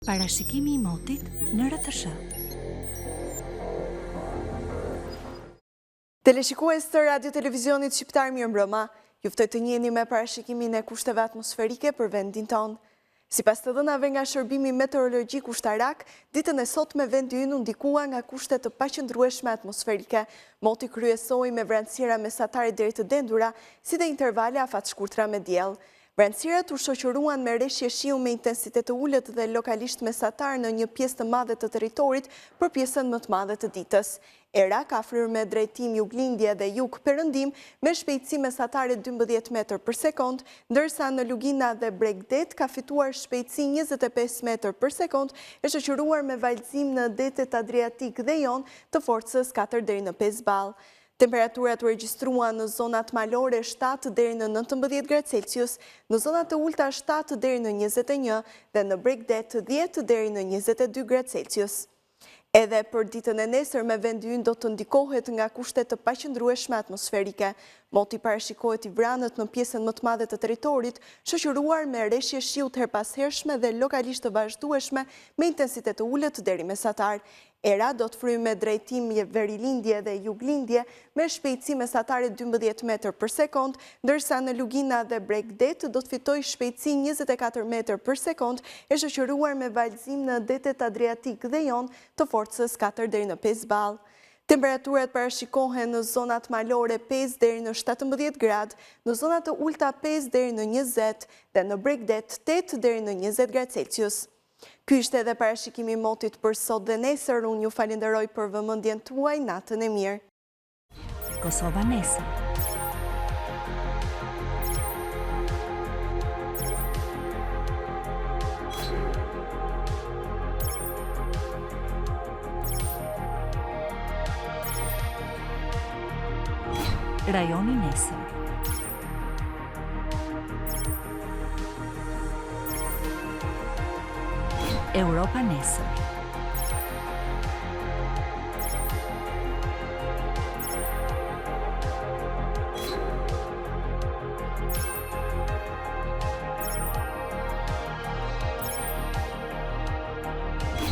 Parashikimi I motit në RTS. Teleshikues të Radio Televizionit Shqiptar, mirëmbrëma. Ju ftoj të njihni me parashikimin e kushteve atmosferike për vendin tonë. Sipas të dhënave nga Shërbimi Meteorologjik Ushtarak, ditën e sotme vendi ynë u ndikua nga kushte të paqëndrueshme atmosferike. Moti kryesoi me vranësira mesatare deri të dendura, si dhe intervale afatshkurtra me diell. Vranësirat u shoqëruan me rreshje shiu me intensitet të ulët dhe lokalisht mesatar në një pjesë të madhe të territorit për pjesën më të madhe të ditës. Era ka fryrë me drejtim juglindje dhe jug-perëndim me shpejtësi mesatare 12 metër për sekond, ndërsa në Lugina dhe Bregdet ka fituar shpejtësi 25 metër për sekond, e shoqëruar me vallëzim në detet Adriatik dhe Jon të forcës 4 deri në 5 ball. Temperaturat u regjistruan në zonat malore 7 deri në 19 gradë Celsius, në zonat të ulta 7 deri në 21 dhe në Bregdet 10 deri në 22 gradë Celsius. Edhe për ditën e nesër me vendi ynë do të ndikohet nga kushtet të paqëndrueshme atmosferike. Moti parashikohet I vranët në pjesën më të madhe të territorit, shoqëruar me rreshje shiu të herpashershme dhe lokalisht të vazhdueshme me intensitet të ulët deri mesatar. Era do të fryjë me drejtim verilindje dhe juglindje me shpejtësi mesatare 12 metër për sekond, ndërsa në Lugina dhe Bregdet do të fitojë shpejtësi 24 metër për sekond, e shoqëruar me vallëzim në detet Adriatik dhe Jon të forcës 4 deri në 5 ball. Temperaturat parashikohen në zonat malore 5 deri në 17 gradë, në zonat të ulta 5 deri në 20 dhe në Bregdet 8 deri në 20 gradë Celsius. Ky ishte edhe parashikimi I motit për sot dhe nesër. Unë ju falenderoj për vëmendjen tuaj. Natën e mirë. Kosova nesër. Rajoni nesër. Europa nesër.